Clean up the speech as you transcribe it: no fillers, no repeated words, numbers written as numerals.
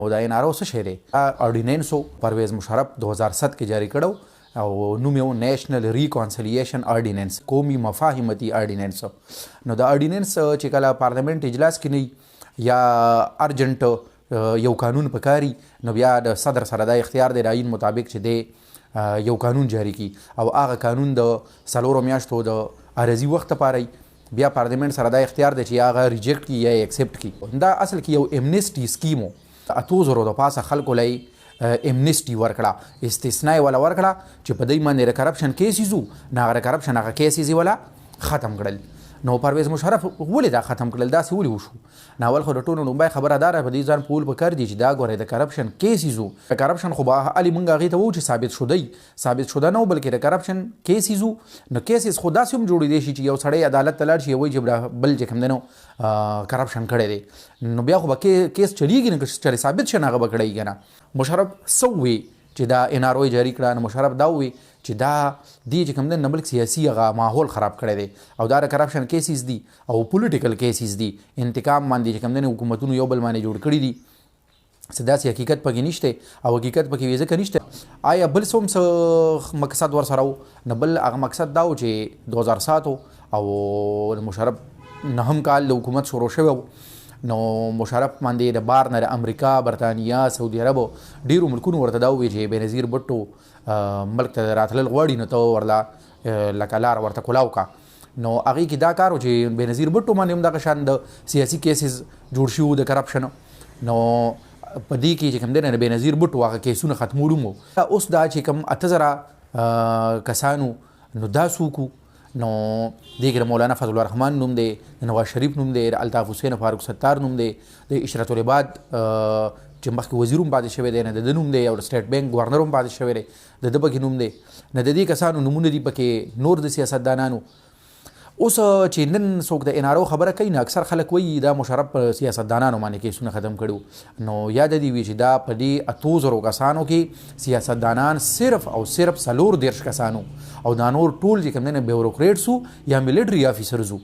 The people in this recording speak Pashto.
او دا ان آر او څه شی دی؟ اورډیننس پرویز مشرف 2007 کې جاری کړو او نوم یې نیشنل ریکانسیلیشن اورډیننس، قومي مفاهمتي اورډیننس. نو دا اورډیننس چې کله پارلیمنت اجلاس کې نه یا ارجنټ یو قانون پکاري نو بیا د صدر سره دا اختیار دی د آیین مطابق چې دی یو قانون جاری کی او هغه قانون د 4 میاشتو د عرضي وخت لپاره بیا پارلیمنت سره دا اختیار دی چې هغه ریجیکټ کی یا ایکسپټ کی. دا اصل کې یو امنیسټي سکیمو 8000 د پاسه خلکو لای امنیسټي ورکړه، استثناء ولا ورکړه چې په دې باندې کرپشن کیسز نه هغه کرپشن هغه کیسز ولا ختم کړل. نو پرویز مشرف ولې دا ختم کړل؟ داسې ولې وشو؟ ناول خو د ټولو لومړی خبره داره په دې ځان پول پکار دي چې دا ګورې د کرپشن کیسز د کرپشن خو به علي مونږ هغې ته وو چې ثابت شده نه و، بلکې د کرپشن کیسز نو کیسز خو داسې هم جوړېدی شي چې یو سړی عدالت ته لاړ شي وایي چې بل چې کوم دی نو کرپشن کړی دی، نو بیا خو به کیس چلیږي نه، چې ثابت شي نه هغه به کړی که نه. مشرف څه ووی چې دا ان آر او جاری کړه؟ نو مشرف دا ووی چې دا دی چې کوم دی ملک سیاسي هغه ماحول خراب کړی دی او دا د کرپشن کیسز دي او پولیټیکل کیسز دي، انتقام باندې چې کوم دی حکومتونو یو بل باندې جوړ کړي دي، څه داسې حقیقت پکې نشته او حقیقت پکې ځکه نشته. آیا بل څه هم څه مقصد ورسره و؟ نه، بل هغه مقصد دا و چې 2007 او مشرف 9 کال د حکومت شروع شوی و، نو مشرف باندې د بار نه د امریکا، برطانیا، سعودي عرب ډیرو ملکونو ورته دا وویل چې بېنظیر بټو ملک ته راتلل غواړي نو ته ورله لکه لاره ورته کولاو کا. نو هغې کې دا کار و چې بېنظیر بټو باندې هم دغه شان د سیاسي کیسز جوړ شوي وو د کرپشن. نو په دې کې چې کوم دی نه د بېنظیر بټو هغه کیسونه ختمولو مو. اوس دا چې کوم 8000 کسانو نو دا څوک نو دې کې د مولانا فضل الرحمن نوم دی، د نواز شریف نوم دی، د الطاف حسین فاروق ستار نوم دی، د اشرت العباد چې مخکې وزیر هم پاتې شوی دی نه د ده نوم دی، او د سټیټ بینک ګورنر هم پاتې شوی دی د ده پکې نوم دی، نه د دې کسانو نومونه دي پکې نور د سیاستدانانو. اوس چې نن څوک د ان آر او خبره کوي نه اکثر خلک وایي دا مشرف په سیاستدانانو باندې کیسونه ختم کړي. نو یاد دې وي چې دا په دې 8000 کسانو کې سیاستدانان صرف او صرف 4 کسانو او دا نور ټول چې کوم دی نه بیوروکریټس یا ملیټري افیسرز وو.